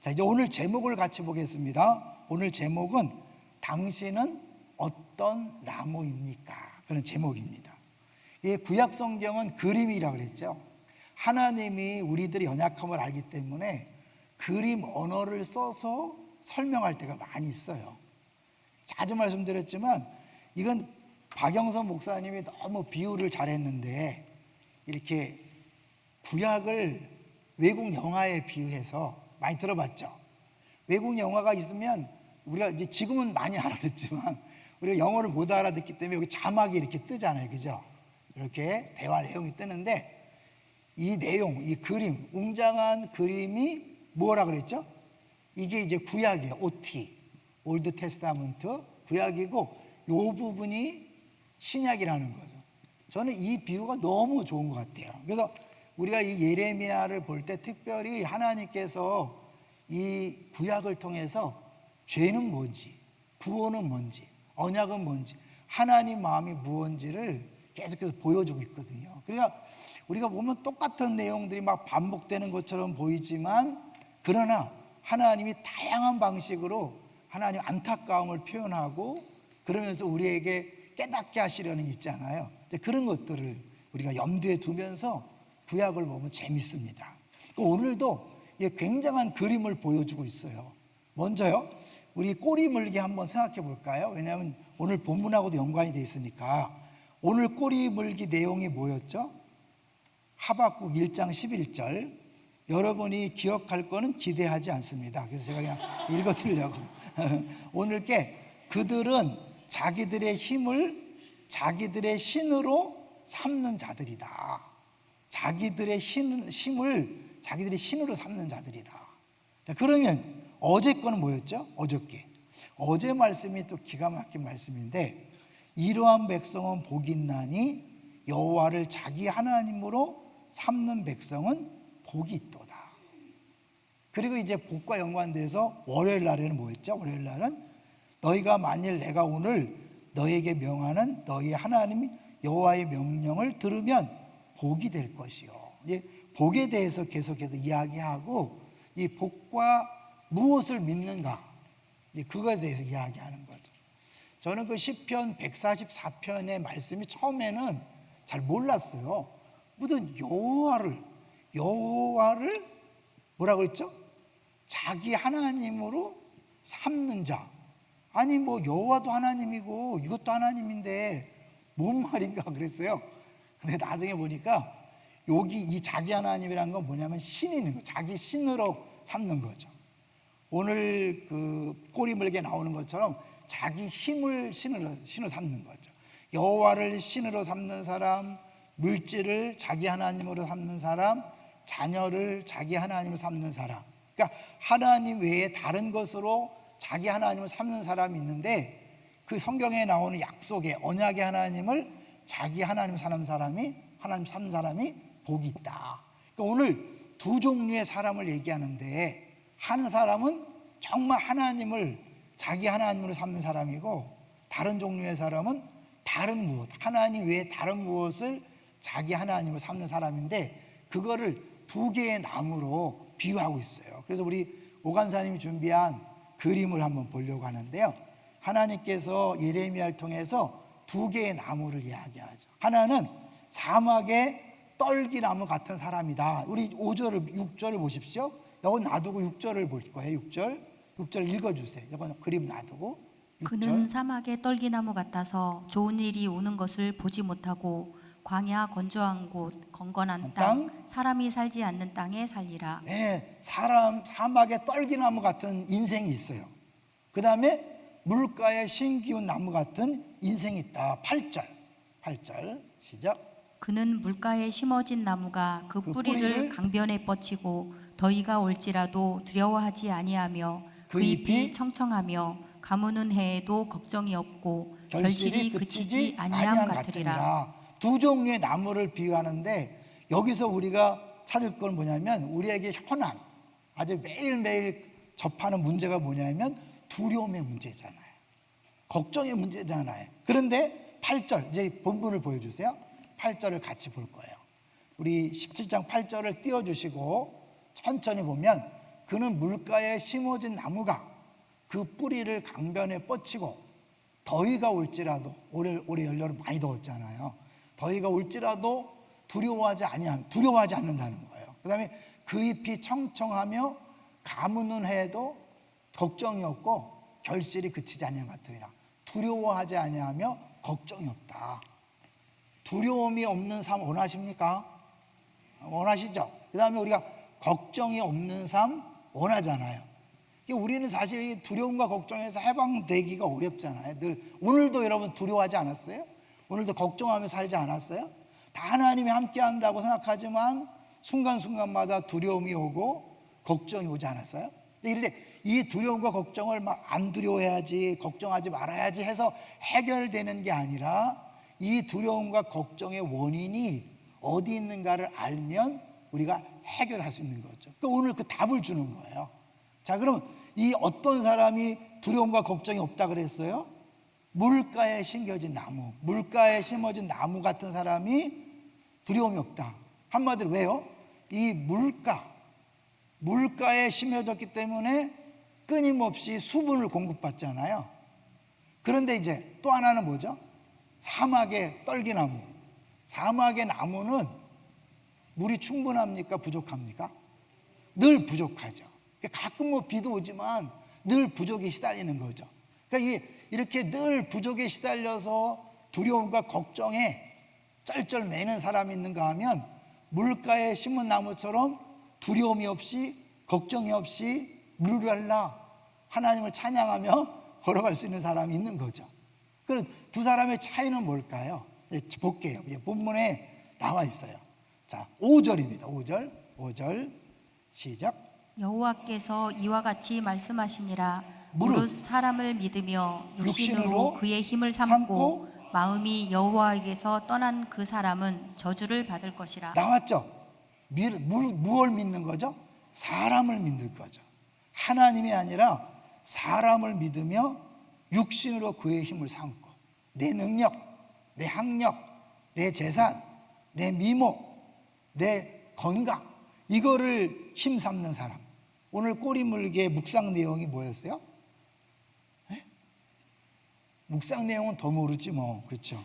자, 이제 오늘 제목을 같이 보겠습니다. 오늘 제목은 당신은 어떤 나무입니까? 그런 제목입니다. 이 구약 성경은 그림이라고 그랬죠. 하나님이 우리들의 연약함을 알기 때문에 그림 언어를 써서 설명할 때가 많이 있어요. 자주 말씀드렸지만 이건 박영선 목사님이 너무 비유를 잘했는데, 이렇게 구약을 외국 영화에 비유해서 많이 들어봤죠. 외국 영화가 있으면 우리가 이제 지금은 많이 알아듣지만 우리가 영어를 못 알아듣기 때문에 여기 자막이 이렇게 뜨잖아요, 그죠? 이렇게 대화 내용이 뜨는데, 이 내용, 이 그림, 웅장한 그림이 뭐라 그랬죠? 이게 이제 구약이에요. OT, 올드 테스타먼트 구약이고, 요 부분이 신약이라는 거죠. 저는 이 비유가 너무 좋은 것 같아요. 그래서 우리가 이 예레미야를 볼 때 특별히 하나님께서 이 구약을 통해서 죄는 뭔지, 구원은 뭔지, 언약은 뭔지, 하나님 마음이 무엇인지를 계속해서 보여주고 있거든요. 그러니까 우리가 보면 똑같은 내용들이 막 반복되는 것처럼 보이지만, 그러나 하나님이 다양한 방식으로 하나님 안타까움을 표현하고 그러면서 우리에게 깨닫게 하시려는 있잖아요. 그런 것들을 우리가 염두에 두면서 구약을 보면 재밌습니다. 오늘도 굉장한 그림을 보여주고 있어요. 먼저요, 우리 꼬리 물기 한번 생각해 볼까요? 왜냐하면 오늘 본문하고도 연관이 되어 있으니까. 오늘 꼬리 물기 내용이 뭐였죠? 하박국 1장 11절. 여러분이 기억할 거는 기대하지 않습니다. 그래서 제가 그냥 읽어드리려고. 오늘 게 그들은 자기들의 힘을 자기들의 신으로 삼는 자들이다. 자기들의 힘을 자기들의 신으로 삼는 자들이다. 자, 그러면 어제 거는 뭐였죠? 어제 말씀이 또 기가 막힌 말씀인데, 이러한 백성은 복이 있나니 여호와를 자기 하나님으로 삼는 백성은 복이 있도다. 그리고 이제 복과 연관돼서 월요일 날에는 뭐였죠? 월요일 날은 너희가 만일 내가 오늘 너희에게 명하는 너희 하나님 여호와의 명령을 들으면 복이 될 것이요. 복에 대해서 계속해서 이야기하고, 이 복과 무엇을 믿는가, 그것에 대해서 이야기하는 거죠. 저는 그 시편 144편의 말씀이 처음에는 잘 몰랐어요. 무슨 여호와를 뭐라고 그랬죠? 자기 하나님으로 삼는 자. 아니 뭐 여호와도 하나님이고 이것도 하나님인데 뭔 말인가 그랬어요. 근데 나중에 보니까 여기 이 자기 하나님이라는 건 뭐냐면 신이 있는 거, 자기 신으로 삼는 거죠. 오늘 그 꼬리 물게 나오는 것처럼 자기 힘을 신으로 삼는 거죠. 여호와를 신으로 삼는 사람, 물질을 자기 하나님으로 삼는 사람, 자녀를 자기 하나님으로 삼는 사람. 그러니까 하나님 외에 다른 것으로 자기 하나님을 삼는 사람이 있는데, 그 성경에 나오는 약속의 언약의 하나님을 자기 하나님을 삼는 사람이 복이 있다. 그러니까 오늘 두 종류의 사람을 얘기하는데, 한 사람은 정말 하나님을 자기 하나님으로 삼는 사람이고, 다른 종류의 사람은 다른 무엇, 하나님 외에 다른 무엇을 자기 하나님으로 삼는 사람인데, 그거를 두 개의 나무로 비유하고 있어요. 그래서 우리 오간사님이 준비한 그림을 한번 보려고 하는데요, 하나님께서 예레미야를 통해서 두 개의 나무를 이야기하죠. 하나는 사막의 떨기나무 같은 사람이다. 우리 5절, 6절을 보십시오. 이건 놔두고 6절을 볼 거예요. 6절 읽어주세요. 이건 그림 놔두고 6절. 그는 사막의 떨기나무 같아서 좋은 일이 오는 것을 보지 못하고 광야 건조한 곳 건건한 땅 사람이 살지 않는 땅에 살리라. 네, 사막의 떨기나무 같은 인생이 있어요. 그 다음에 물가에 신기운 나무 같은 인생이 있다. 8절 시작. 그는 물가에 심어진 나무가 그 뿌리를 강변에 뻗치고 더위가 올지라도 두려워하지 아니하며 그 잎이 청청하며 가무는 해에도 걱정이 없고 결실이 그치지 아니함 같으리라. 두 종류의 나무를 비유하는데, 여기서 우리가 찾을 건 뭐냐면, 우리에게 현안, 아주 매일매일 접하는 문제가 뭐냐면 두려움의 문제잖아요. 걱정의 문제잖아요. 그런데 8절, 이제 본문을 보여주세요. 8절을 같이 볼 거예요. 우리 17장 8절을 띄워주시고 천천히 보면, 그는 물가에 심어진 나무가 그 뿌리를 강변에 뻗치고 더위가 올지라도 올해 열여름 많이 더웠잖아요. 더위가 올지라도 두려워하지 않는다는 거예요. 그 다음에 그 잎이 청청하며 가무는 해도 걱정이 없고 결실이 그치지 아니한 같으리라. 두려워하지 아니하며 걱정이 없다. 두려움이 없는 삶 원하십니까? 원하시죠? 그 다음에 우리가 걱정이 없는 삶 원하잖아요. 우리는 사실 이 두려움과 걱정에서 해방되기가 어렵잖아요. 늘 오늘도 여러분 두려워하지 않았어요? 오늘도 걱정하며 살지 않았어요? 다 하나님이 함께 한다고 생각하지만 순간순간마다 두려움이 오고 걱정이 오지 않았어요? 이럴 때 이 두려움과 걱정을 막 안 두려워해야지, 걱정하지 말아야지 해서 해결되는 게 아니라 이 두려움과 걱정의 원인이 어디 있는가를 알면 우리가 해결할 수 있는 거죠. 그러니까 오늘 그 답을 주는 거예요. 자, 그럼 이 어떤 사람이 두려움과 걱정이 없다 그랬어요? 물가에 심겨진 나무, 물가에 심어진 나무 같은 사람이 두려움이 없다. 한마디로 왜요? 이 물가에 심어졌기 때문에 끊임없이 수분을 공급받잖아요. 그런데 이제 또 하나는 뭐죠? 사막의 떨기나무. 사막의 나무는 물이 충분합니까? 부족합니까? 늘 부족하죠. 가끔 뭐 비도 오지만 늘 부족에 시달리는 거죠. 그러니까 이렇게 늘 부족에 시달려서 두려움과 걱정에 쩔쩔매는 사람이 있는가 하면 물가에 심은 나무처럼 두려움이 없이 걱정이 없이 루랄라 하나님을 찬양하며 걸어갈 수 있는 사람이 있는 거죠. 그럼 두 사람의 차이는 뭘까요? 볼게요. 본문에 나와 있어요. 자, 5절입니다. 5절 시작. 여호와께서 이와 같이 말씀하시니라. 무릇 무릇 사람을 믿으며 육신으로 육신으로 그의 힘을 삼고 마음이 여호와에게서 떠난 그 사람은 저주를 받을 것이라. 나왔죠? 무엇을 믿는 거죠? 사람을 믿는 거죠. 하나님이 아니라 사람을 믿으며 육신으로 그의 힘을 삼고 내 능력, 내 학력, 내 재산, 내 미모, 내 건강 이거를 힘삼는 사람. 오늘 꼬리물개 묵상 내용이 뭐였어요? 네? 묵상 내용은 더 모르지 뭐. 그렇죠?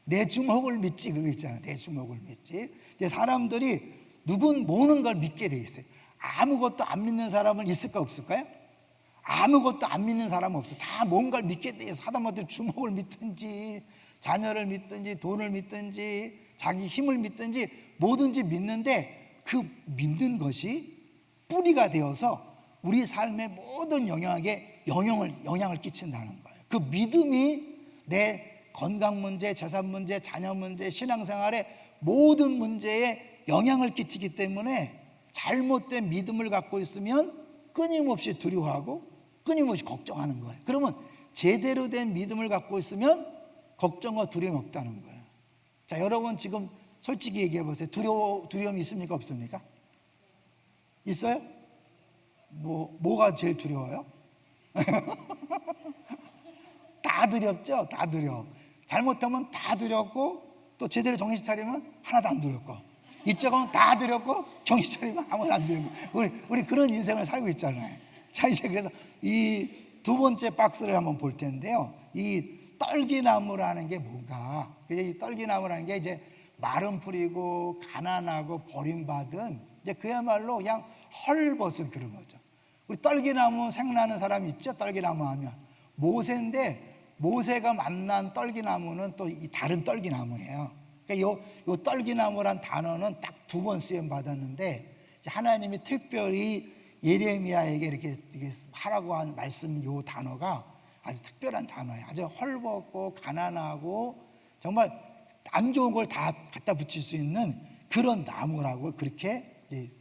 내 주먹을 믿지 그거 있잖아요. 내 주먹을 믿지. 이제 사람들이 누군 모는 걸 믿게 돼 있어요. 아무것도 안 믿는 사람은 있을까 없을까요? 아무것도 안 믿는 사람은 없어요. 다 뭔가를 믿게 돼 있어요. 하다못해 주먹을 믿든지 자녀를 믿든지 돈을 믿든지 자기 힘을 믿든지 뭐든지 믿는데 그 믿는 것이 뿌리가 되어서 우리 삶의 모든 영향을 끼친다는 거예요. 그 믿음이 내 건강 문제, 재산 문제, 자녀 문제, 신앙생활의 모든 문제에 영향을 끼치기 때문에 잘못된 믿음을 갖고 있으면 끊임없이 두려워하고 끊임없이 걱정하는 거예요. 그러면 제대로 된 믿음을 갖고 있으면 걱정과 두려움이 없다는 거예요. 자, 여러분 지금 솔직히 얘기해 보세요. 두려움이 있습니까? 없습니까? 있어요? 뭐가 제일 두려워요? 다 두렵죠? 다 두려워. 잘못하면 다 두렵고 또 제대로 정신 차리면 하나도 안 두렵고 이쪽은 다 두렵고 정신 차리면 아무도 안 두렵고 우리 그런 인생을 살고 있잖아요. 자, 이제 그래서 이 두 번째 박스를 한번 볼 텐데요. 이 떨기나무라는 게 뭔가? 이 떨기나무라는 게 이제 마른 풀이고 가난하고 버림받은 이제 그야말로 그냥 헐벗은 그런 거죠. 우리 떨기나무 생나는 사람 있죠? 떨기나무 하면 모세인데 모세가 만난 떨기나무는 또 이 다른 떨기나무예요. 그러니까 요 떨기나무란 단어는 딱 2번 쓰임 받았는데 하나님이 특별히 예레미야에게 이렇게 하라고 한 말씀 요 단어가 아주 특별한 단어예요. 아주 헐벗고 가난하고 정말 안 좋은 걸 다 갖다 붙일 수 있는 그런 나무라고 그렇게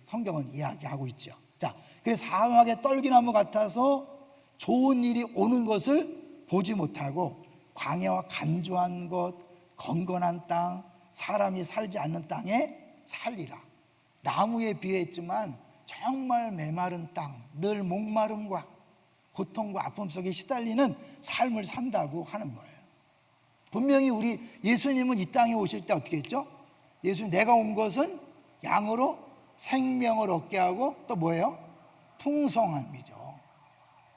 성경은 이야기하고 있죠. 자, 그래서 사막의 떨기나무 같아서 좋은 일이 오는 것을 보지 못하고 광야와 간조한 곳, 건건한 땅, 사람이 살지 않는 땅에 살리라. 나무에 비했지만 정말 메마른 땅, 늘 목마름과 고통과 아픔 속에 시달리는 삶을 산다고 하는 거예요. 분명히 예수님은 이 땅에 오실 때 어떻게 했죠? 예수님 내가 온 것은 양으로 생명을 얻게 하고 또 뭐예요? 풍성함이죠.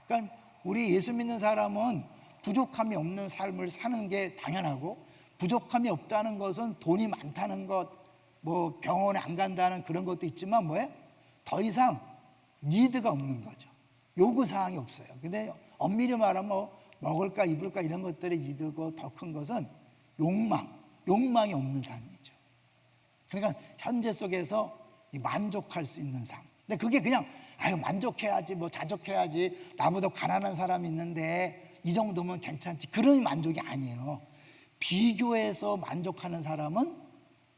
그러니까 우리 예수 믿는 사람은 부족함이 없는 삶을 사는 게 당연하고, 부족함이 없다는 것은 돈이 많다는 것, 뭐 병원에 안 간다는 그런 것도 있지만 뭐예요? 더 이상 니드가 없는 거죠. 요구사항이 없어요. 근데 엄밀히 말하면 뭐 먹을까 입을까 이런 것들이 니드고, 더 큰 것은 욕망이 없는 삶이죠. 그러니까 현재 속에서 만족할 수 있는 삶. 근데 그게 그냥 만족해야지, 뭐 자족해야지, 나보다 가난한 사람이 있는데 이 정도면 괜찮지, 그런 만족이 아니에요. 비교해서 만족하는 사람은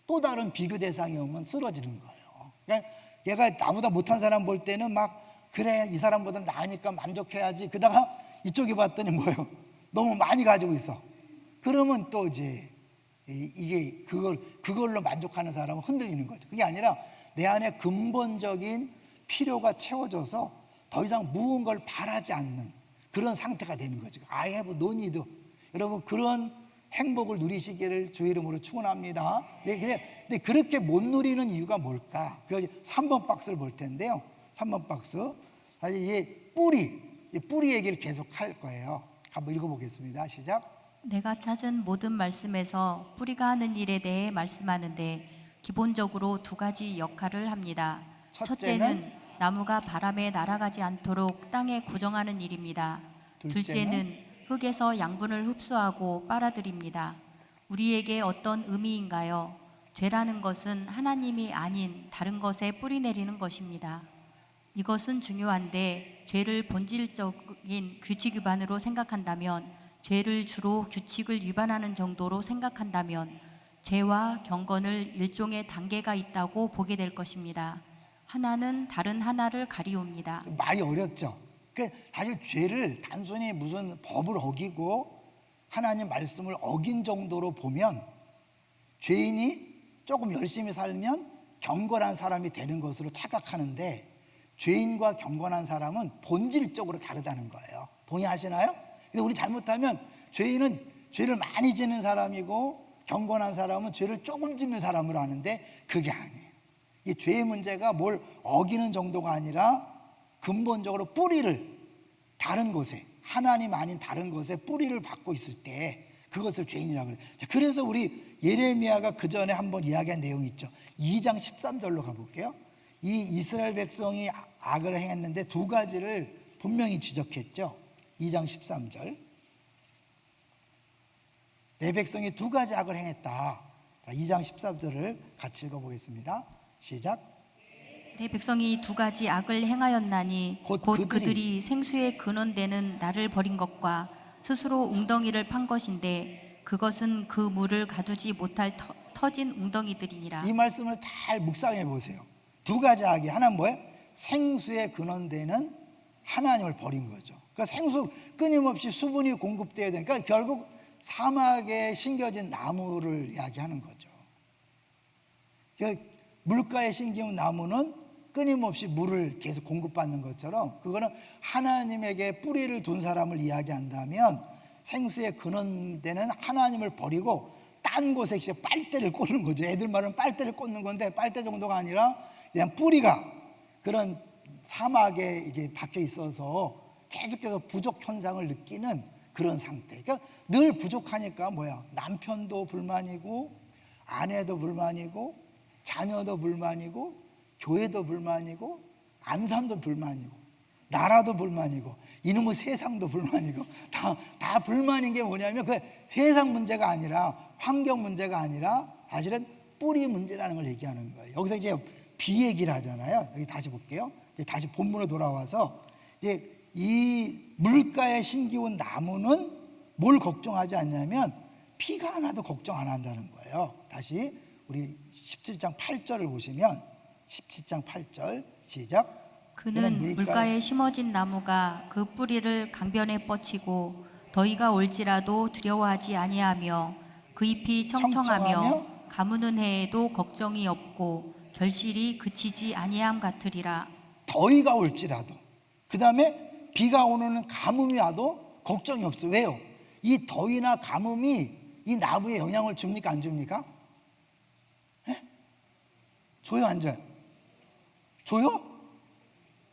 또 다른 비교 대상이 오면 쓰러지는 거예요. 그러니까 얘가 나보다 못한 사람 볼 때는 막 그래 이 사람보다 나으니까 만족해야지, 그러다가 이쪽에 봤더니 뭐예요? 너무 많이 가지고 있어. 그러면 또 이제 이게 그걸로 만족하는 사람은 흔들리는 거죠. 그게 아니라 내 안에 근본적인 필요가 채워져서 더 이상 무언가를 바라지 않는 그런 상태가 되는 거죠. I have no need. 여러분 그런 행복을 누리시기를 주의 이름으로 축원합니다. 근데 그렇게 못 누리는 이유가 뭘까? 그 3번 박스를 볼 텐데요. 3번 박스. 사실 이 뿌리 얘기를 계속 할 거예요. 한번 읽어보겠습니다. 시작. 내가 찾은 모든 말씀에서 뿌리가 하는 일에 대해 말씀하는데 기본적으로 두 가지 역할을 합니다. 첫째는 나무가 바람에 날아가지 않도록 땅에 고정하는 일입니다. 둘째는 흙에서 양분을 흡수하고 빨아들입니다. 우리에게 어떤 의미인가요? 죄라는 것은 하나님이 아닌 다른 것에 뿌리 내리는 것입니다. 이것은 중요한데 죄를 본질적인 규칙 위반으로 생각한다면, 죄를 주로 규칙을 위반하는 정도로 생각한다면 죄와 경건을 일종의 단계가 있다고 보게 될 것입니다. 하나는 다른 하나를 가리웁니다. 말이 어렵죠. 사실 죄를 단순히 무슨 법을 어기고 하나님 말씀을 어긴 정도로 보면, 죄인이 조금 열심히 살면 경건한 사람이 되는 것으로 착각하는데, 죄인과 경건한 사람은 본질적으로 다르다는 거예요. 동의하시나요? 근데 우리 잘못하면 죄인은 죄를 많이 짓는 사람이고 경건한 사람은 죄를 조금 짓는 사람으로 아는데 그게 아니에요. 이 죄의 문제가 뭘 어기는 정도가 아니라 근본적으로 뿌리를 다른 곳에, 하나님 아닌 다른 곳에 뿌리를 받고 있을 때 그것을 죄인이라고 그래요. 자, 그래서 우리 예레미야가 그 전에 한번 이야기한 내용이 있죠. 2장 13절로 가볼게요. 이 이스라엘 백성이 악을 행했는데 두 가지를 분명히 지적했죠. 2장 13절. 내 백성이 두 가지 악을 행했다. 자, 2장 13절을 같이 읽어보겠습니다. 시작. 내 백성이 두 가지 악을 행하였나니 곧 그들이 생수의 근원되는 나를 버린 것과 스스로 웅덩이를 판 것인데 그것은 그 물을 가두지 못할 터진 웅덩이들이니라. 이 말씀을 잘 묵상해 보세요. 두 가지 악이, 하나는 뭐예요? 생수의 근원되는 하나님을 버린 거죠. 그러니까 생수 끊임없이 수분이 공급돼야 되니까 결국 사막에 심겨진 나무를 이야기하는 거죠. 그러니까 물가에 심겨진 나무는 끊임없이 물을 계속 공급받는 것처럼, 그거는 하나님에게 뿌리를 둔 사람을 이야기한다면, 생수의 근원되는 하나님을 버리고 딴 곳에 빨대를 꽂는 거죠. 애들 말은 빨대를 꽂는 건데 빨대 정도가 아니라 그냥 뿌리가 그런 사막에 이게 박혀 있어서 계속해서 부족 현상을 느끼는 그런 상태. 그러니까 늘 부족하니까 남편도 불만이고, 아내도 불만이고, 자녀도 불만이고, 교회도 불만이고, 안산도 불만이고, 나라도 불만이고, 이놈의 세상도 불만이고, 다 불만인 게 뭐냐면 그 세상 문제가 아니라, 환경 문제가 아니라 사실은 뿌리 문제라는 걸 얘기하는 거예요. 여기서 이제 비 얘기를 하잖아요. 여기 다시 볼게요. 이제 다시 본문으로 돌아와서, 이제 이 물가에 심기운 나무는 뭘 걱정하지 않냐면 비가 안 와도 걱정 안 한다는 거예요. 다시 우리 17장 8절을 보시면, 17장 8절 시작. 그는 물가에 심어진 나무가 그 뿌리를 강변에 뻗치고 더위가 올지라도 두려워하지 아니하며 그 잎이 청청하며 가무는 해에도 걱정이 없고 결실이 그치지 아니함 같으리라. 더위가 올지라도, 그 다음에 비가 오는 가뭄이 와도 걱정이 없어. 왜요? 이 더위나 가뭄이 이 나무에 영향을 줍니까 안 줍니까? 에? 줘요 안 줘요? 줘요?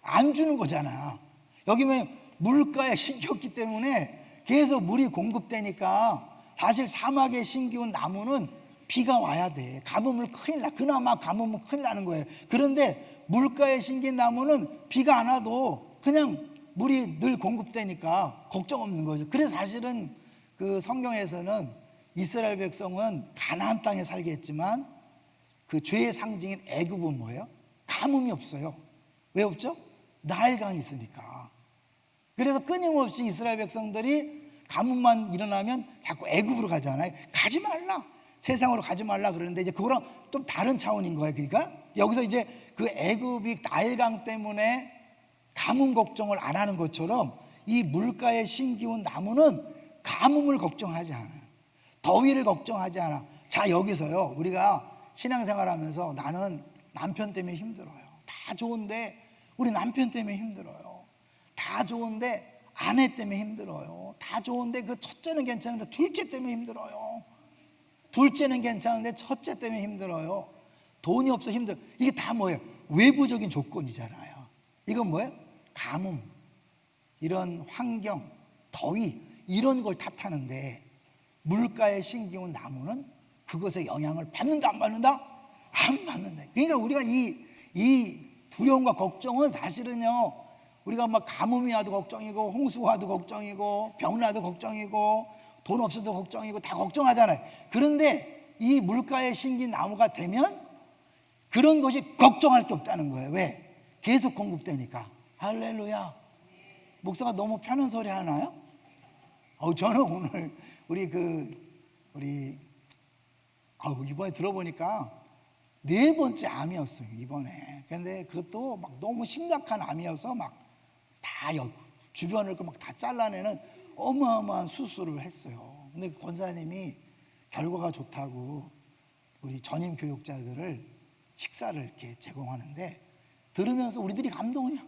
안 주는 거잖아. 여기 보면 물가에 심겼기 때문에 계속 물이 공급되니까 사실 사막에 심기운 나무는 비가 와야 돼. 가뭄을 큰일 나. 그나마 가뭄은 큰일 나는 거예요. 그런데 물가에 심긴 나무는 비가 안 와도 그냥 물이 늘 공급되니까 걱정 없는 거죠. 그래서 사실은 그 성경에서는 이스라엘 백성은 가나안 땅에 살게 했지만 그 죄의 상징인 애굽은 뭐예요? 가뭄이 없어요. 왜 없죠? 나일강이 있으니까. 그래서 끊임없이 이스라엘 백성들이 가뭄만 일어나면 자꾸 애굽으로 가잖아요. 가지 말라. 세상으로 가지 말라 그러는데 이제 그거랑 좀 다른 차원인 거예요. 그러니까 여기서 이제 그 애굽이 나일강 때문에 가뭄 걱정을 안 하는 것처럼 이 물가에 심기운 나무는 가뭄을 걱정하지 않아요. 더위를 걱정하지 않아. 자, 여기서요, 우리가 신앙생활하면서 나는 남편 때문에 힘들어요. 다 좋은데 우리 남편 때문에 힘들어요. 다 좋은데 아내 때문에 힘들어요. 다 좋은데 그 첫째는 괜찮은데 둘째 때문에 힘들어요. 둘째는 괜찮은데 첫째 때문에 힘들어요. 돈이 없어 힘들어. 이게 다 뭐예요? 외부적인 조건이잖아요. 이건 뭐예요? 가뭄, 이런 환경, 더위, 이런 걸 탓하는데 물가에 심기운 나무는 그것에 영향을 받는다 안 받는다? 안 받는다. 그러니까 우리가 이 두려움과 걱정은 사실은요, 우리가 막 가뭄이 와도 걱정이고 홍수가 와도 걱정이고 병 나도 걱정이고 돈 없어도 걱정이고 다 걱정하잖아요. 그런데 이 물가에 심긴 나무가 되면 그런 것이 걱정할 게 없다는 거예요. 왜? 계속 공급되니까. 할렐루야. 목사가 너무 편한 소리 하나요? 저는 오늘 이번에 들어보니까 4번째 암이었어요, 이번에. 근데 그것도 막 너무 심각한 암이어서 막 다 주변을 막 다 잘라내는 어마어마한 수술을 했어요. 근데 그 권사님이 결과가 좋다고 우리 전임 교육자들을 식사를 이렇게 제공하는데 들으면서 우리들이 감동이야.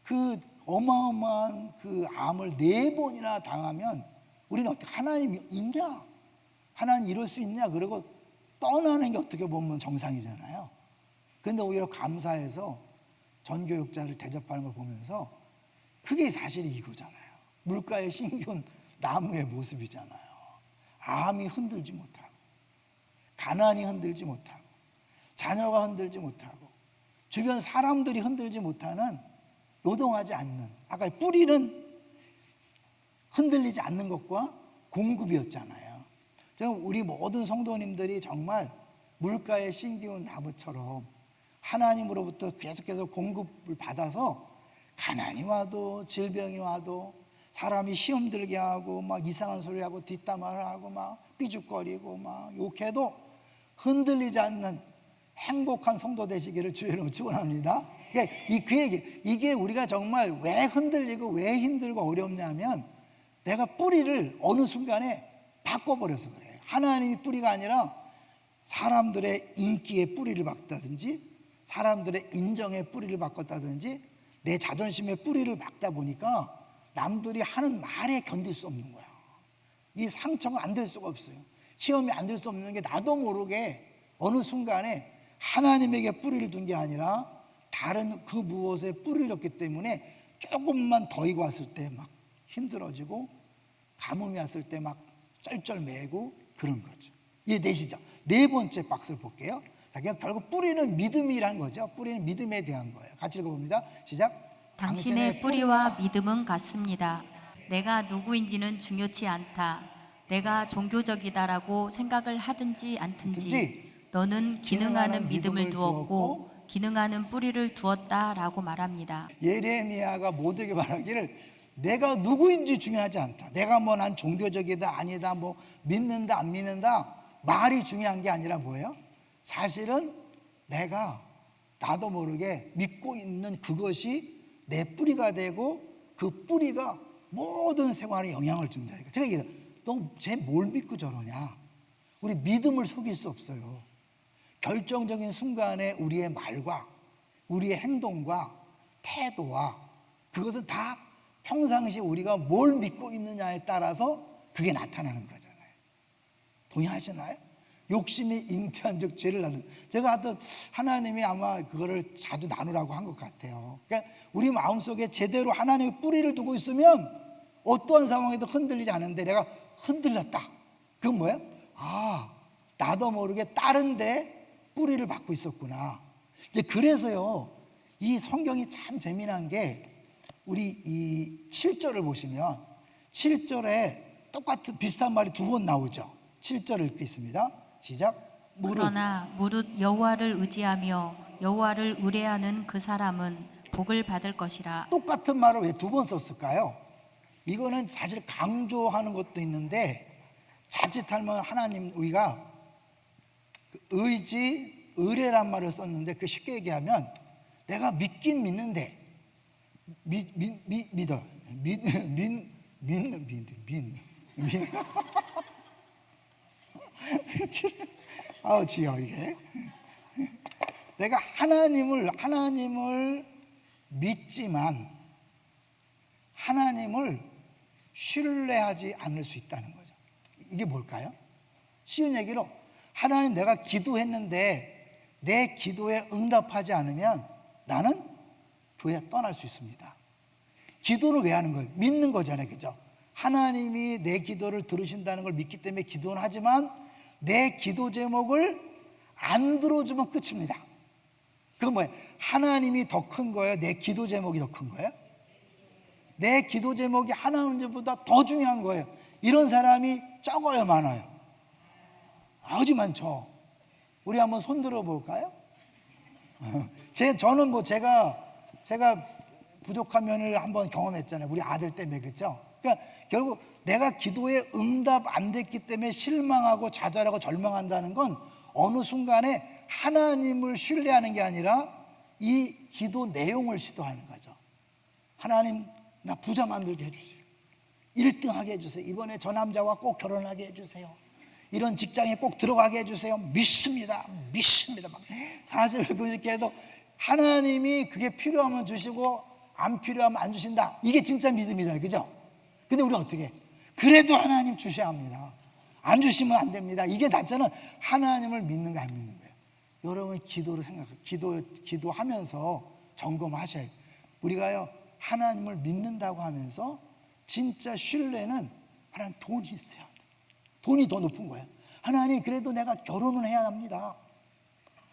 그 어마어마한 그 암을 4번이나 당하면 우리는 어떻게 하나님 있냐? 하나님 이럴 수 있냐? 그러고 떠나는 게 어떻게 보면 정상이잖아요. 그런데 오히려 감사해서 전교육자를 대접하는 걸 보면서 그게 사실이 이거잖아요. 물가에 심겨온 나무의 모습이잖아요. 암이 흔들지 못하고, 가난이 흔들지 못하고, 자녀가 흔들지 못하고, 주변 사람들이 흔들지 못하는, 요동하지 않는, 아까 뿌리는 흔들리지 않는 것과 공급이었잖아요. 우리 모든 성도님들이 정말 물가에 심기운 나무처럼 하나님으로부터 계속해서 공급을 받아서 가난이 와도 질병이 와도 사람이 시험 들게 하고 막 이상한 소리 하고 뒷담화를 하고 막 삐죽거리고 막 욕해도 흔들리지 않는 행복한 성도 되시기를 주의 이름으로 축원합니다. 그 얘기, 이게 우리가 정말 왜 흔들리고 왜 힘들고 어렵냐면 내가 뿌리를 어느 순간에 바꿔버려서 그래요. 하나님이 뿌리가 아니라 사람들의 인기에 뿌리를 박다든지 사람들의 인정에 뿌리를 바꿨다든지 내 자존심에 뿌리를 박다 보니까 남들이 하는 말에 견딜 수 없는 거야. 이 상처가 안 될 수가 없어요. 시험이 안 될 수 없는 게 나도 모르게 어느 순간에 하나님에게 뿌리를 둔 게 아니라 다른 그 무엇에 뿌리를 뒀기 때문에 조금만 더위가 왔을 때 막 힘들어지고 가뭄이 왔을 때 막 쩔쩔매고 그런 거죠. 이해되시죠? 4번째 박스를 볼게요. 자, 결국 뿌리는 믿음이라는 거죠. 뿌리는 믿음에 대한 거예요. 같이 읽어봅니다. 시작. 당신의 뿌리와 믿음은 같습니다. 내가 누구인지는 중요치 않다. 내가 종교적이다라고 생각을 하든지 않든지 너는 기능하는 믿음을 두었고 기능하는 뿌리를 두었다라고 말합니다. 예레미야가 모두에게 말하기를 내가 누구인지 중요하지 않다. 내가 뭐 난 종교적이다 아니다 뭐 믿는다 안 믿는다 말이 중요한 게 아니라 뭐예요? 사실은 내가 나도 모르게 믿고 있는 그것이 내 뿌리가 되고 그 뿌리가 모든 생활에 영향을 준다. 제가 얘기해요. 너 쟤 뭘 믿고 저러냐? 우리 믿음을 속일 수 없어요. 결정적인 순간에 우리의 말과 우리의 행동과 태도와 그것은 다 평상시 우리가 뭘 믿고 있느냐에 따라서 그게 나타나는 거잖아요. 동의하시나요? 욕심이 잉태한 즉 죄를 낳는. 제가 하여튼 하나님이 아마 그거를 자주 나누라고 한 것 같아요. 그러니까 우리 마음속에 제대로 하나님의 뿌리를 두고 있으면 어떠한 상황에도 흔들리지 않는데 내가 흔들렸다. 그건 뭐예요? 아, 나도 모르게 다른 데 뿌리를 받고 있었구나. 이제 그래서요, 이 성경이 참 재미난 게 우리 이 7절을 보시면 7절에 똑같은 비슷한 말이 두 번 나오죠. 7절을 읽겠습니다. 시작. 그러나 무릇 여호와를 의지하며 여호와를 의뢰하는 그 사람은 복을 받을 것이라. 똑같은 말을 왜 두 번 썼을까요? 이거는 사실 강조하는 것도 있는데 자칫하면 하나님 우리가 의지, 의뢰란 말을 썼는데 그 쉽게 얘기하면 내가 믿긴 믿는데 믿어 아우 지요 이게 내가 하나님을 믿지만 하나님을 신뢰하지 않을 수 있다는 거죠. 이게 뭘까요? 쉬운 얘기로 하나님 내가 기도했는데 내 기도에 응답하지 않으면 나는 교회 떠날 수 있습니다. 기도를 왜 하는 거예요? 믿는 거잖아요. 그죠? 하나님이 내 기도를 들으신다는 걸 믿기 때문에 기도는 하지만 내 기도 제목을 안 들어주면 끝입니다. 그건 뭐예요? 하나님이 더 큰 거예요? 내 기도 제목이 더 큰 거예요? 내 기도 제목이 하나님보다 더 중요한 거예요. 이런 사람이 적어요, 많아요? 아주 많죠. 우리 한번 손 들어 볼까요? 저는 뭐 제가 부족한 면을 한번 경험했잖아요. 우리 아들 때문에. 그렇죠? 그러니까 결국 내가 기도에 응답 안 됐기 때문에 실망하고 좌절하고 절망한다는 건 어느 순간에 하나님을 신뢰하는 게 아니라 이 기도 내용을 시도하는 거죠. 하나님 나 부자 만들게 해주세요. 1등 하게 해주세요. 이번에 저 남자와 꼭 결혼하게 해주세요. 이런 직장에 꼭 들어가게 해주세요. 믿습니다. 사실 그렇게 해도 하나님이 그게 필요하면 주시고 안 필요하면 안 주신다. 이게 진짜 믿음이잖아요. 그죠? 근데 우리는 어떻게 해? 그래도 하나님 주셔야 합니다. 안 주시면 안 됩니다. 이게 다잖아요. 하나님을 믿는가 안 믿는 거예요. 여러분 기도를 기도하면서 점검하셔야 돼요. 우리가요 하나님을 믿는다고 하면서 진짜 신뢰는 하나님 돈이 있어야 돼요. 돈이 더 높은 거예요. 하나님 그래도 내가 결혼을 해야 합니다.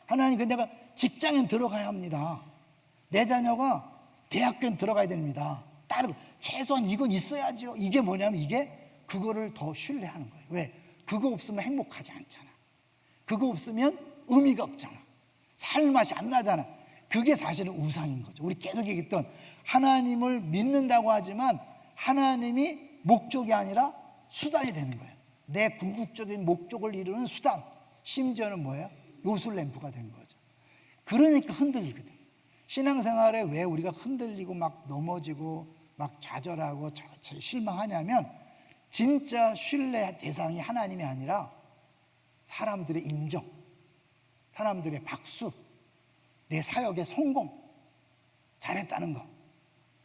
하나님 그래도 내가 직장에 들어가야 합니다. 내 자녀가 대학교에 들어가야 됩니다. 다른 최소한 이건 있어야죠. 이게 뭐냐면 이게 그거를 더 신뢰하는 거예요. 왜? 그거 없으면 행복하지 않잖아. 그거 없으면 의미가 없잖아. 살 맛이 안 나잖아. 그게 사실은 우상인 거죠. 우리 계속 얘기했던 하나님을 믿는다고 하지만 하나님이 목적이 아니라 수단이 되는 거예요. 내 궁극적인 목적을 이루는 수단. 심지어는 뭐예요? 요술램프가 된 거죠. 그러니까 흔들리거든. 신앙생활에 왜 우리가 흔들리고 막 넘어지고 막 좌절하고 실망하냐면 진짜 신뢰 대상이 하나님이 아니라 사람들의 인정, 사람들의 박수, 내 사역의 성공, 잘했다는 거.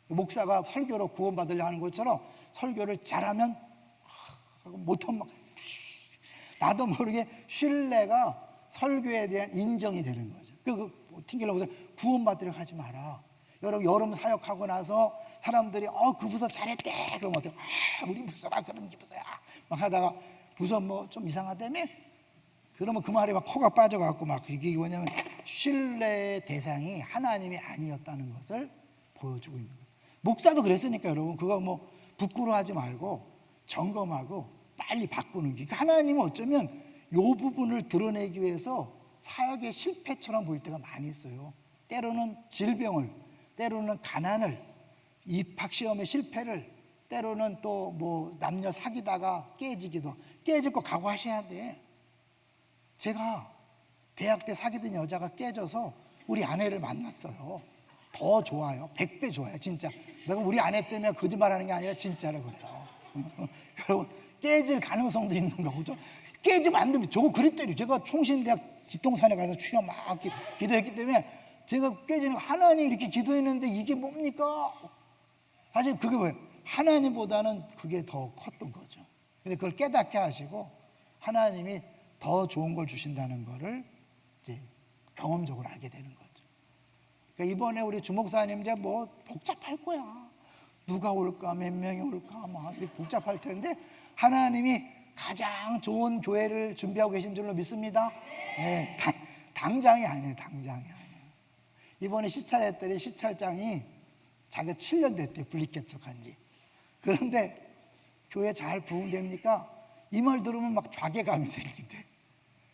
목사가 설교로 구원받으려 하는 것처럼 설교를 잘하면 못하면 막 나도 모르게 신뢰가 설교에 대한 인정이 되는 거죠. 튕기려고 해서 구원받으려 하지 마라. 여러분 사역하고 나서 사람들이 그 부서 잘했대. 그러면 어떻게 우리 부서가 그런 부서야. 막 하다가 부서 뭐 좀 이상하다며? 그러면 그 말에 막 코가 빠져갖고 막 이게 뭐냐면 신뢰의 대상이 하나님이 아니었다는 것을 보여주고 있는 거예요. 목사도 그랬으니까 여러분 그거 뭐 부끄러워하지 말고 점검하고 빨리 바꾸는 게. 하나님은 어쩌면 이 부분을 드러내기 위해서 사역의 실패처럼 보일 때가 많이 있어요. 때로는 질병을, 때로는 가난을, 입학시험의 실패를, 때로는 또 뭐 남녀 사귀다가 깨질 거 각오하셔야 돼. 제가 대학 때 사귀던 여자가 깨져서 우리 아내를 만났어요. 더 좋아요. 100배 좋아요. 진짜 내가 우리 아내 때문에 거짓말하는 게 아니라 진짜로 그래요. 여러분 깨질 가능성도 있는 거죠. 깨지면 안 됩니다. 저거 그랬더니 제가 총신대학 뒷동산에 가서 취업 막 기도했기 때문에 제가 깨지는 거. 하나님 이렇게 기도했는데 이게 뭡니까? 사실 그게 뭐예요? 하나님보다는 그게 더 컸던 거죠. 근데 그걸 깨닫게 하시고 하나님이 더 좋은 걸 주신다는 거를 이제 경험적으로 알게 되는 거죠. 그러니까 이번에 우리 주목사님 이제 뭐 복잡할 거야. 누가 올까, 몇 명이 올까, 막 이렇게 복잡할 텐데 하나님이 가장 좋은 교회를 준비하고 계신 줄로 믿습니다. 네, 당장이 아니에요. 당장이 아니에요. 이번에 시찰했더니 시찰장이 자기가 7년 됐대, 분리개척한 지. 그런데 교회 잘 부흥됩니까? 이 말 들으면 막 좌괴감이 생긴대.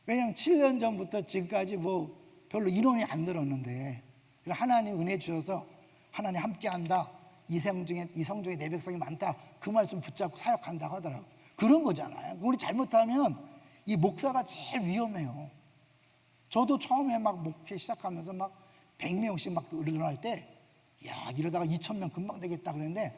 왜냐하면 7년 전부터 지금까지 뭐 별로 인원이 안 늘었는데 하나님 은혜 주셔서 하나님 함께한다, 이성중에 내 백성이 많다, 그 말씀 붙잡고 사역한다고 하더라고요. 그런 거잖아요. 우리 잘못하면 이 목사가 제일 위험해요. 저도 처음에 막 목회 시작하면서 막 100명씩 막 늘어날 때, 야, 이러다가 2,000명 금방 되겠다 그랬는데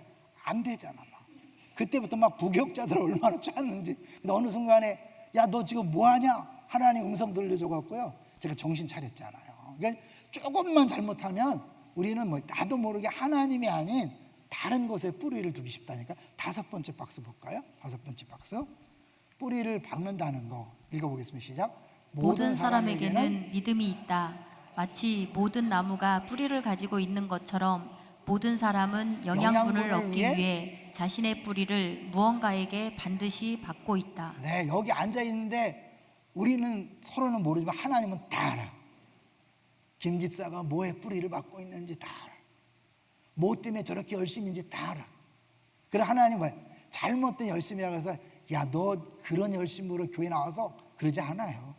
안 되잖아. 막 그때부터 막 부교육자들 얼마나 짰는지. 근데 어느 순간에 야, 너 지금 뭐 하냐? 하나님 음성 들려줘 갖고요, 제가 정신 차렸잖아요. 그러니까 조금만 잘못하면 우리는 뭐 나도 모르게 하나님이 아닌 다른 것에 뿌리를 두기 쉽다니까. 5번째 박스 볼까요? 5번째 박스. 뿌리를 박는다는 거 읽어보겠습니다. 시작. 모든 사람에게는 믿음이 있다. 마치 모든 나무가 뿌리를 가지고 있는 것처럼 모든 사람은 영양분을 얻기 위해 자신의 뿌리를 무언가에게 반드시 받고 있다. 네, 여기 앉아 있는데 우리는 서로는 모르지만 하나님은 다 알아. 김 집사가 뭐에 뿌리를 받고 있는지 다 알아. 뭐 때문에 저렇게 열심인지 다 알아. 그래 하나님 뭐야? 잘못된 열심이라고 해서 야, 너 그런 열심으로 교회 나와서 그러지 않아요.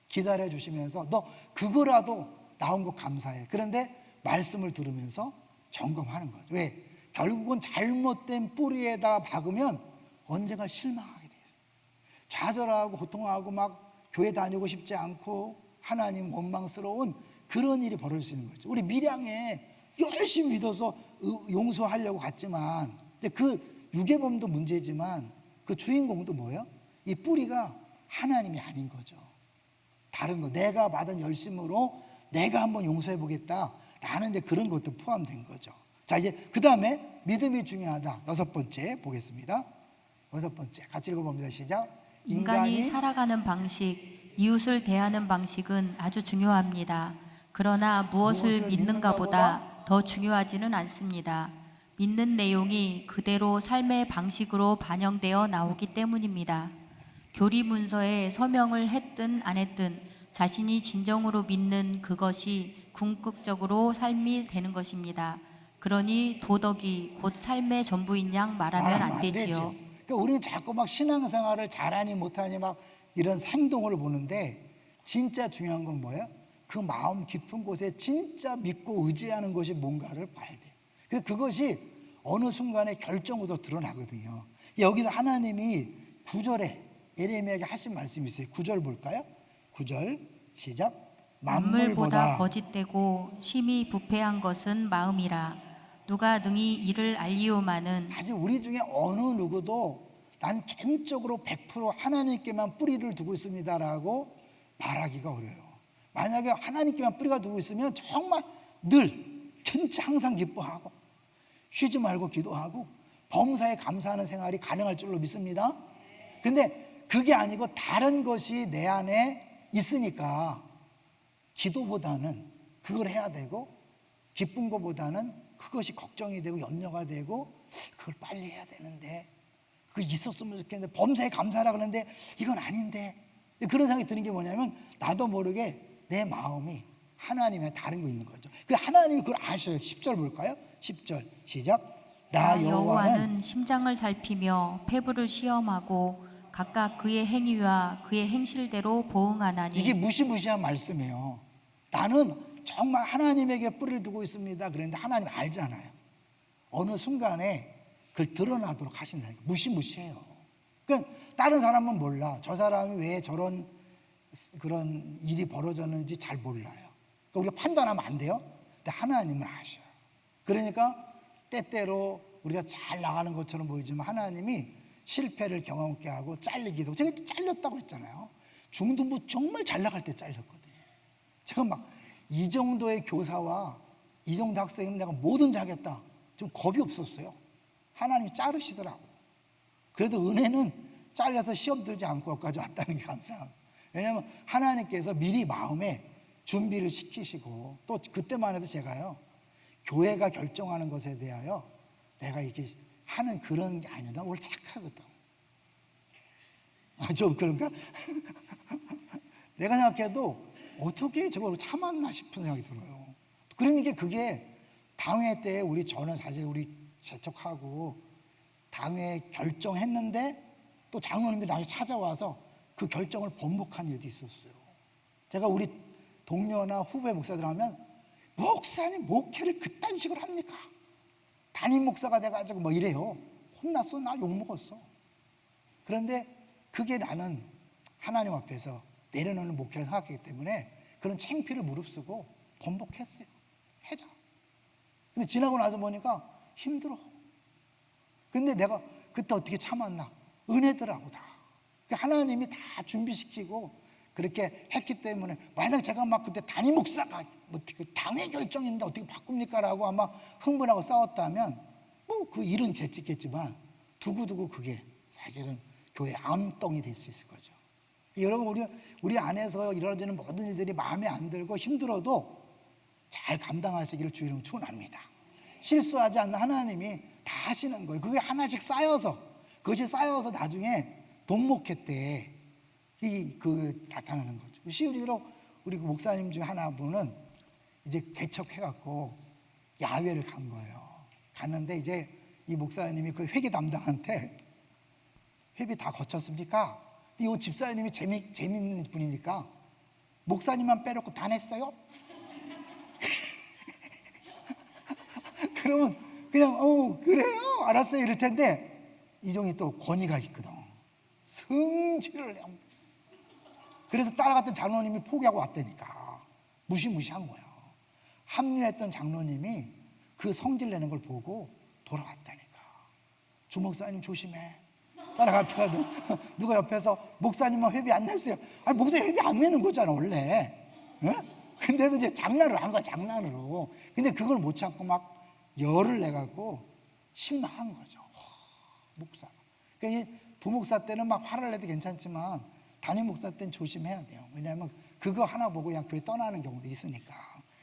기다려 주시면서 너 그거라도 나온 거 감사해. 그런데 말씀을 들으면서 점검하는 거죠. 왜? 결국은 잘못된 뿌리에다 박으면 언젠가 실망하게 돼요. 좌절하고 고통하고 막 교회 다니고 싶지 않고 하나님 원망스러운 그런 일이 벌어질 수 있는 거죠. 우리 밀양에 열심히 믿어서 용서하려고 갔지만 그 유괴범도 문제지만 그 주인공도 뭐예요? 이 뿌리가 하나님이 아닌 거죠. 다른 거, 내가 받은 열심으로 내가 한번 용서해 보겠다라는 이제 그런 것도 포함된 거죠. 자, 이제 그 다음에 믿음이 중요하다. 6번째 보겠습니다. 6번째 같이 읽어봅니다. 시작. 인간이 살아가는 방식, 이웃을 대하는 방식은 아주 중요합니다. 그러나 무엇을 믿는가보다 더 중요하지는 않습니다. 믿는 내용이 그대로 삶의 방식으로 반영되어 나오기 때문입니다. 교리 문서에 서명을 했든 안 했든 자신이 진정으로 믿는 그것이 궁극적으로 삶이 되는 것입니다. 그러니 도덕이 곧 삶의 전부인 양 말하면 안 되지요. 그러니까 우리는 자꾸 막 신앙생활을 잘하니 못하니 막 이런 행동을 보는데 진짜 중요한 건 뭐예요? 그 마음 깊은 곳에 진짜 믿고 의지하는 것이 뭔가를 봐야 돼요. 그래서 그것이 어느 순간에 결정으로 드러나거든요. 여기서 하나님이 9절에 예레미야에게 하신 말씀이 있어요. 9절 볼까요? 9절 시작. 만물보다 거짓되고 심히 부패한 것은 마음이라. 누가 능히 이를 알리오마는. 사실 우리 중에 어느 누구도 난 전적으로 100% 하나님께만 뿌리를 두고 있습니다라고 말하기가 어려워요. 만약에 하나님께만 뿌리가 두고 있으면 정말 늘 진짜 항상 기뻐하고 쉬지 말고 기도하고 범사에 감사하는 생활이 가능할 줄로 믿습니다. 근데 그게 아니고 다른 것이 내 안에 있으니까 기도보다는 그걸 해야 되고 기쁜 것보다는 그것이 걱정이 되고 염려가 되고 그걸 빨리 해야 되는데 그거 있었으면 좋겠는데 범사에 감사하라 그러는데 이건 아닌데 그런 생각이 드는 게 뭐냐면 나도 모르게 내 마음이 하나님의 다른 거 있는 거죠. 그 하나님이 그걸 아셔요. 10절 볼까요? 10절 시작. 나 여호와는 심장을 살피며 폐부를 시험하고 각각 그의 행위와 그의 행실대로 보응하나니. 이게 무시무시한 말씀이에요. 나는 정말 하나님에게 뿌리를 두고 있습니다. 그런데 하나님 알잖아요. 어느 순간에 그걸 드러나도록 하신다니까. 무시무시해요. 그러니까 다른 사람은 몰라. 저 사람이 왜 저런 그런 일이 벌어졌는지 잘 몰라요. 그러니까 우리가 판단하면 안 돼요. 근데 하나님은 아셔요. 그러니까 때때로 우리가 잘 나가는 것처럼 보이지만 하나님이 실패를 경험케 하고 잘리기도. 제가 잘렸다고 했잖아요. 중등부 정말 잘 나갈 때 잘렸거든요. 제가 막 이 정도의 교사와 이 정도 학생이면 내가 뭐든지 하겠다. 좀 겁이 없었어요. 하나님이 자르시더라고요. 그래도 은혜는 잘려서 시험 들지 않고 여기까지 왔다는 게 감사하고. 왜냐하면 하나님께서 미리 마음에 준비를 시키시고, 또 그때만 해도 제가요, 교회가 결정하는 것에 대하여 내가 이렇게 하는 그런 게 아니야. 나 원래 착하거든. 좀 그런가? 내가 생각해도 어떻게 저걸 참았나 싶은 생각이 들어요. 그러니까 그게 당회 때 저는 사실 우리 재촉하고 당회 결정했는데 또 장로님들이 나중에 찾아와서 그 결정을 번복한 일도 있었어요. 제가 우리 동료나 후배 목사들 하면, 목사님 목회를 그딴 식으로 합니까? 담임 목사가 돼가지고 뭐 이래요. 혼났어. 나 욕먹었어. 그런데 그게 나는 하나님 앞에서 내려놓는 목회를 생각하기 때문에 그런 창피를 무릅쓰고 번복했어요. 해자. 근데 지나고 나서 보니까 힘들어. 근데 내가 그때 어떻게 참았나? 은혜더라고 다. 하나님이 다 준비시키고 그렇게 했기 때문에, 만약 제가 막 그때 담임 목사가 어떻게 당의 결정인데 어떻게 바꿉니까? 라고 아마 흥분하고 싸웠다면 뭐 그 일은 됐겠지만, 두고두고 그게 사실은 교회 암덩이 될 수 있을 거죠. 여러분, 우리 안에서 이루어지는 모든 일들이 마음에 안 들고 힘들어도 잘 감당하시기를 주의 이름으로 축원합니다. 실수하지 않는 하나님이 다 하시는 거예요. 그게 하나씩 쌓여서, 그것이 쌓여서 나중에 돈목회 때 나타나는 거죠. 시우리로 우리 그 목사님 중에 하나분은 이제 개척해갖고 야외를 간 거예요. 갔는데 이제 이 목사님이 그 회계 담당한테, 회비 다 거쳤습니까? 이 집사님이 재밌는 분이니까, 목사님만 빼놓고 다 냈어요? 그러면 그냥 그래요? 알았어요 이럴 텐데, 이종이 또 권위가 있거든. 성질을 내요. 그래서 따라갔던 장로님이 포기하고 왔다니까. 무시무시한 거예요. 합류했던 장로님이 그 성질 내는 걸 보고 돌아왔다니까. 주목사님 조심해. 따라갔다가도 누가 옆에서, 목사님만 회비 안 냈어요. 아니, 목사님 회비 안 내는 거잖아 원래. 근데도 이제 장난으로 한 거야, 장난으로. 근데 그걸 못 참고 막 열을 내갖고 신나한 거죠. 목사. 그러니까 이 부목사 때는 막 화를 내도 괜찮지만 담임 목사 때는 조심해야 돼요. 왜냐하면 그거 하나 보고 그냥 교회 떠나는 경우도 있으니까.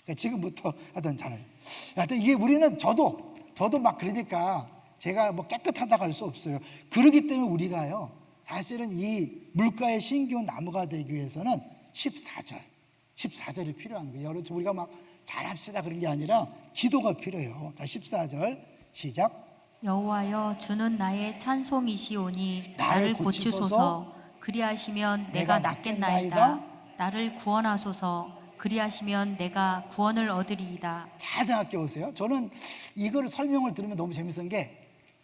그러니까 지금부터 하여튼 이게 우리는 저도 막 그러니까 제가 뭐 깨끗하다고 할 수 없어요. 그러기 때문에 우리가요, 사실은 이 물가에 신기운 나무가 되기 위해서는 14절이 필요한 거예요. 여러분, 우리가 막 잘합시다 그런 게 아니라 기도가 필요해요. 자, 14절 시작. 여호와여, 주는 나의 찬송이시오니 나를 고치소서. 그리하시면 내가 낫겠나이다. 나를 구원하소서. 그리하시면 내가 구원을 얻으리이다. 잘 생각해 보세요. 저는 이걸 설명을 들으면 너무 재밌는 게,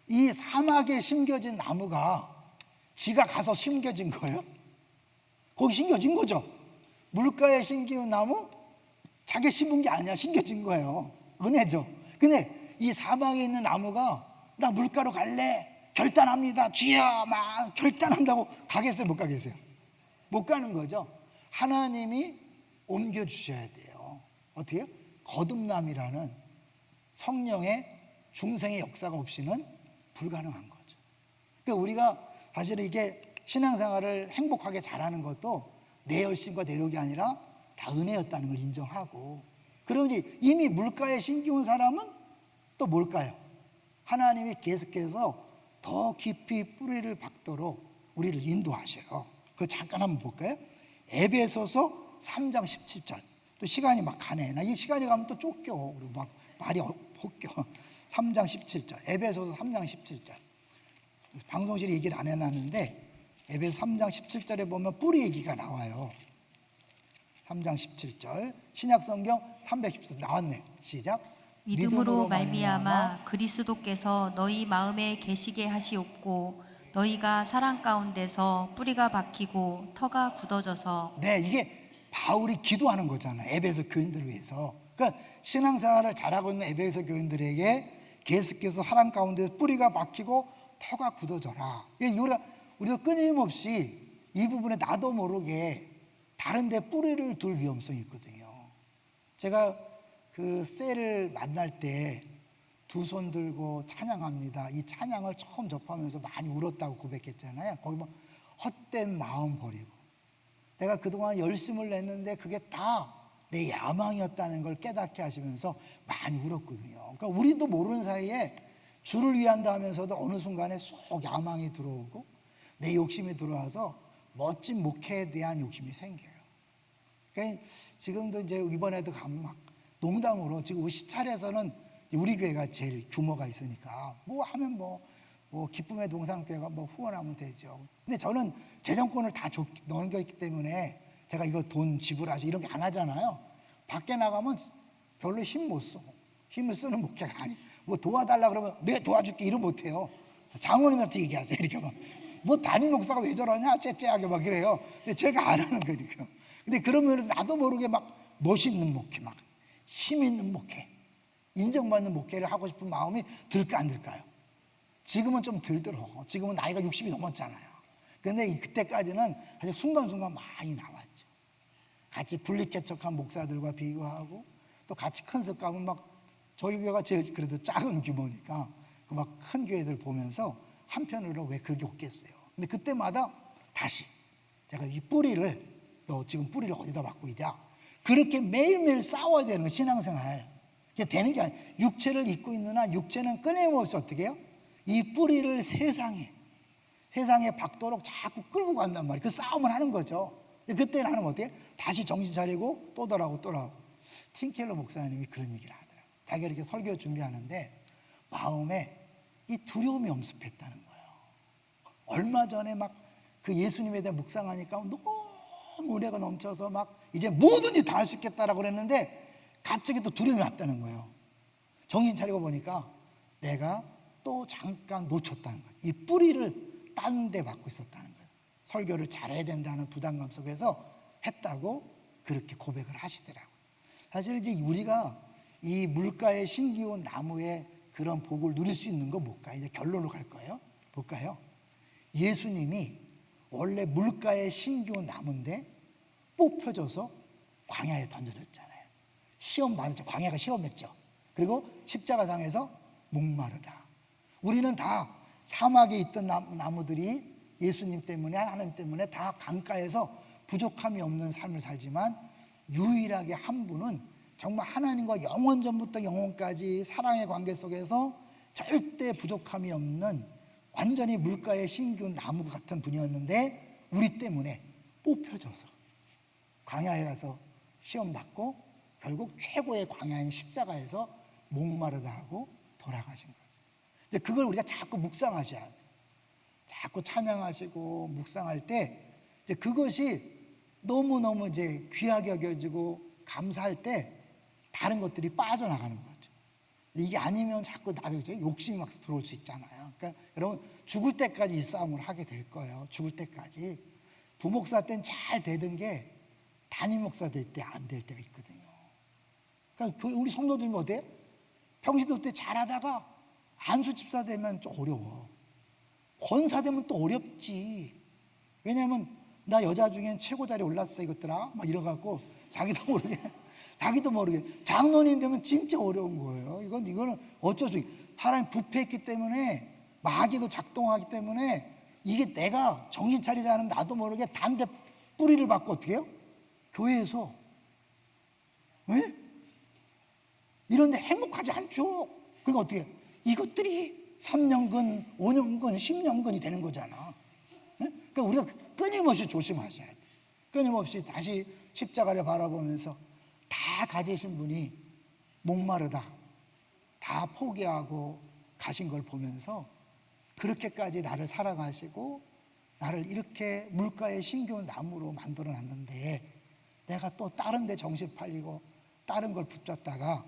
이 사막에 심겨진 나무가 지가 가서 심겨진 거예요. 거기 심겨진 거죠. 물가에 심기운 나무, 자기 심은 게 아니야. 심겨진 거예요. 은혜죠. 근데 이 사막에 있는 나무가, 나 물가로 갈래, 결단합니다, 주여, 막 결단한다고 가겠어요? 못 가겠어요? 못 가는 거죠. 하나님이 옮겨주셔야 돼요. 어떻게 해요? 거듭남이라는 성령의 중생의 역사가 없이는 불가능한 거죠. 그러니까 우리가 사실은 이게 신앙생활을 행복하게 잘하는 것도 내 열심과 내력이 아니라 다 은혜였다는 걸 인정하고, 그럼 이제 이미 물가에 신기온 사람은 또 뭘까요? 하나님이 계속해서 더 깊이 뿌리를 박도록 우리를 인도하셔요. 그거 잠깐 한번 볼까요? 에베소서 3장 17절. 또 시간이 막 가네. 나 이 시간이 가면 또 쫓겨. 우리 막 말이 벗겨. 3장 17절. 에베소서 3장 17절. 방송실에 얘기를 안 해놨는데 에베소 3장 17절에 보면 뿌리 얘기가 나와요. 3장 17절. 신약성경 310절 나왔네. 시작. 믿음으로 말미암아 그리스도께서 너희 마음에 계시게 하시옵고, 너희가 사랑 가운데서 뿌리가 박히고 터가 굳어져서. 네, 이게 바울이 기도하는 거잖아요. 에베소 교인들을 위해서. 그러니까 신앙생활을 잘하고 있는 에베소 교인들에게 계속해서 사랑 가운데 뿌리가 박히고 터가 굳어져라. 우리가 끊임없이 이 부분에 나도 모르게 다른 데 뿌리를 둘 위험성이 있거든요. 제가 그 셀을 만날 때 두 손 들고 찬양합니다. 이 찬양을 처음 접하면서 많이 울었다고 고백했잖아요. 거기 뭐 헛된 마음 버리고, 내가 그동안 열심을 냈는데 그게 다 내 야망이었다는 걸 깨닫게 하시면서 많이 울었거든요. 그러니까 우리도 모르는 사이에 주를 위한다 하면서도 어느 순간에 쏙 야망이 들어오고 내 욕심이 들어와서 멋진 목회에 대한 욕심이 생겨요. 그러니까 지금도 이제 이번에도 가면 막 농담으로 지금 우리 시찰에서는 우리 교회가 제일 규모가 있으니까 뭐 하면 뭐 기쁨의 동산교회가 뭐 후원하면 되죠. 근데 저는 재정권을 다 넘겨있기 때문에 제가 이거 돈 지불하시 이런 게 안 하잖아요. 밖에 나가면 별로 힘 못 써. 힘을 쓰는 목회가 아니. 뭐 도와달라 그러면 내가 도와줄게 이러 못해요. 장로님한테 얘기하세요. 이렇게 막 뭐 담임 목사가 왜 저러냐 째째하게 막 이래요. 근데 제가 안 하는 거니까. 근데 그런 면에서 나도 모르게 막 멋있는 목회, 막 힘 있는 목회, 인정받는 목회를 하고 싶은 마음이 들까 안 들까요? 지금은 좀 들더러. 지금은 나이가 60이 넘었잖아요. 근데 그때까지는 사실 순간순간 많이 나왔죠. 같이 분리개척한 목사들과 비교하고 또 같이 큰 습 가면 막 저희 교회가 제일 그래도 작은 규모니까 그 막 큰 교회들 보면서 한편으로 왜 그렇게 없겠어요. 근데 그때마다 다시 제가 이 뿌리를 너 지금 뿌리를 어디다 받고 있냐 그렇게 매일매일 싸워야 되는 거 신앙생활. 이게 되는 게 아니에요. 육체를 입고 있는 한 육체는 끊임없이 어떻게 해요? 이 뿌리를 세상에 박도록 자꾸 끌고 간단 말이에요. 그 싸움을 하는 거죠. 그때 나는 어때요? 다시 정신 차리고 또 돌아오고. 팀켈러 목사님이 그런 얘기를 하더라고요. 자기가 이렇게 설교 준비하는데 마음에 이 두려움이 엄습했다는 거예요. 얼마 전에 막 그 예수님에 대해 묵상하니까 너무 은혜가 넘쳐서 막 이제 뭐든지 다 할 수 있겠다라고 그랬는데 갑자기 또 두려움이 왔다는 거예요. 정신 차리고 보니까 내가 또 잠깐 놓쳤다는 거예요. 이 뿌리를 딴 데 받고 있었다는 거예요. 설교를 잘해야 된다는 부담감 속에서 했다고 그렇게 고백을 하시더라고요. 사실 이제 우리가 이 물가에 심기운 나무의 그런 복을 누릴 수 있는 거 뭘까? 이제 결론으로 갈 거예요. 볼까요? 예수님이 원래 물가에 심기운 나무인데 뽑혀져서 광야에 던져졌잖아요. 시험 받았죠. 광야가 시험했죠. 그리고 십자가상에서 목마르다. 우리는 다 사막에 있던 나무들이 예수님 때문에 하나님 때문에 다 강가에서 부족함이 없는 삶을 살지만 유일하게 한 분은 정말 하나님과 영원 전부터 영원까지 사랑의 관계 속에서 절대 부족함이 없는 완전히 물가에 심기운 나무 같은 분이었는데 우리 때문에 뽑혀져서 광야에 가서 시험 받고 결국 최고의 광야인 십자가에서 목마르다 하고 돌아가신 거죠. 이제 그걸 우리가 자꾸 묵상하셔야 돼요. 자꾸 찬양하시고 묵상할 때 이제 그것이 너무너무 이제 귀하게 여겨지고 감사할 때 다른 것들이 빠져나가는 거죠. 이게 아니면 자꾸 나도 욕심이 막 들어올 수 있잖아요. 그러니까 여러분 죽을 때까지 이 싸움을 하게 될 거예요. 죽을 때까지. 부목사 때는 잘 되던 게 담임 목사 될 때 안 될 때가 있거든요. 그러니까 우리 성도들이 어때요? 평신도 때 잘하다가 안수집사 되면 좀 어려워. 권사 되면 또 어렵지. 왜냐하면 나 여자 중엔 최고 자리에 올랐어 이것들아 막 이래갖고 자기도 모르게 장로님 되면 진짜 어려운 거예요. 이거는 어쩔 수 없어요. 사람이 부패했기 때문에 마귀도 작동하기 때문에 이게 내가 정신 차리지 않으면 나도 모르게 단대 뿌리를 받고 어떻게 해요? 교회에서 왜? 이런데 행복하지 않죠. 그러니까 어떻게 해요? 이것들이 3년근, 5년근, 10년근이 되는 거잖아. 그러니까 우리가 끊임없이 조심하셔야 돼. 끊임없이 다시 십자가를 바라보면서 다 가지신 분이 목마르다 다 포기하고 가신 걸 보면서 그렇게까지 나를 사랑하시고 나를 이렇게 물가에 심겨운 나무로 만들어 놨는데 내가 또 다른 데 정신 팔리고 다른 걸 붙잡다가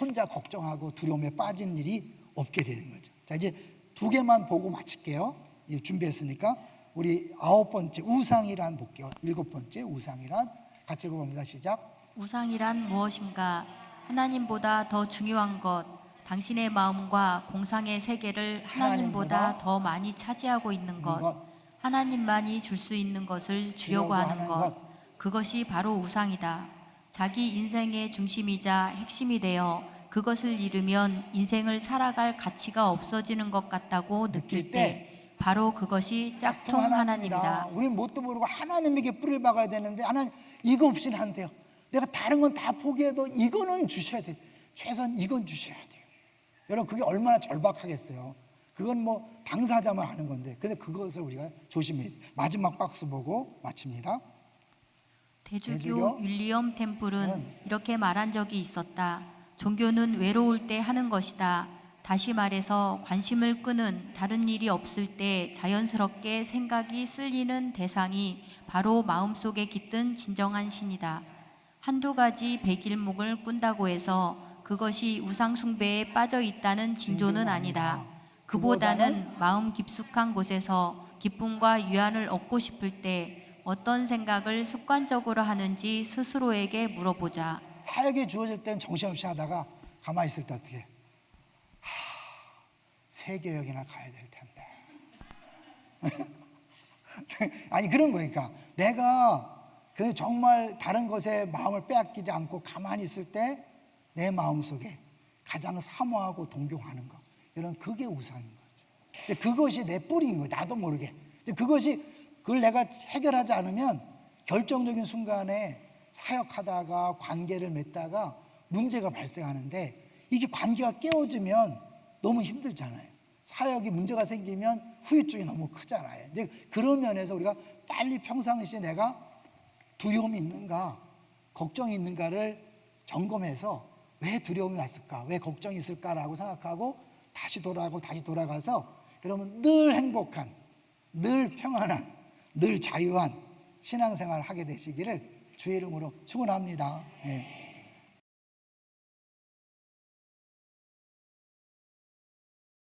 혼자 걱정하고 두려움에 빠진 일이 없게 되는 거죠. 자, 이제 2개만 보고 마칠게요. 준비했으니까 우리 9번째 우상이란 볼게요. 7번째 우상이란 같이 읽어봅니다. 시작. 우상이란 무엇인가? 하나님보다 더 중요한 것, 당신의 마음과 공상의 세계를 하나님보다 더 많이 차지하고 있는 것, 하나님만이 줄 수 있는 것을 주려고 하는 것, 그것이 바로 우상이다. 자기 인생의 중심이자 핵심이 되어 그것을 잃으면 인생을 살아갈 가치가 없어지는 것 같다고 느낄 때 바로 그것이 짝퉁 하나님이다. 우리는 뭣도 모르고 하나님에게 뿌리를 박아야 되는데 하나님 이거 없이는 안 돼요. 내가 다른 건 다 포기해도 이거는 주셔야 돼요. 최소한 이건 주셔야 돼요. 여러분 그게 얼마나 절박하겠어요. 그건 뭐 당사자만 아는 건데, 근데 그것을 우리가 조심해야 돼요. 마지막 박스 보고 마칩니다. 대주교 윌리엄 템플은 이렇게 말한 적이 있었다. 종교는 외로울 때 하는 것이다. 다시 말해서 관심을 끄는 다른 일이 없을 때 자연스럽게 생각이 쓸리는 대상이 바로 마음속에 깃든 진정한 신이다. 한두 가지 백일목을 꾼다고 해서 그것이 우상숭배에 빠져 있다는 징조는 아니다. 그보다는 마음 깊숙한 곳에서 기쁨과 위안을 얻고 싶을 때 어떤 생각을 습관적으로 하는지 스스로에게 물어보자. 사역에 주어질 땐 정신없이 하다가 가만히 있을 때 어떻게 세계역이나 가야 될 텐데 아니 그런 거니까 내가 그 정말 다른 것에 마음을 빼앗기지 않고 가만히 있을 때 내 마음속에 가장 사모하고 동경하는 것, 이런 그게 우상인 거죠. 근데 그것이 내 뿌리인 거예요. 나도 모르게. 근데 그걸 내가 해결하지 않으면 결정적인 순간에 사역하다가 관계를 맺다가 문제가 발생하는데, 이게 관계가 깨어지면 너무 힘들잖아요. 사역이 문제가 생기면 후유증이 너무 크잖아요. 이제 그런 면에서 우리가 빨리 평상시에 내가 두려움이 있는가, 걱정이 있는가를 점검해서 왜 두려움이 왔을까, 왜 걱정이 있을까라고 생각하고 다시 돌아가서 여러분 늘 행복한, 늘 평안한, 늘 자유한 신앙생활을 하게 되시기를 주의 이름으로 축원합니다. 네.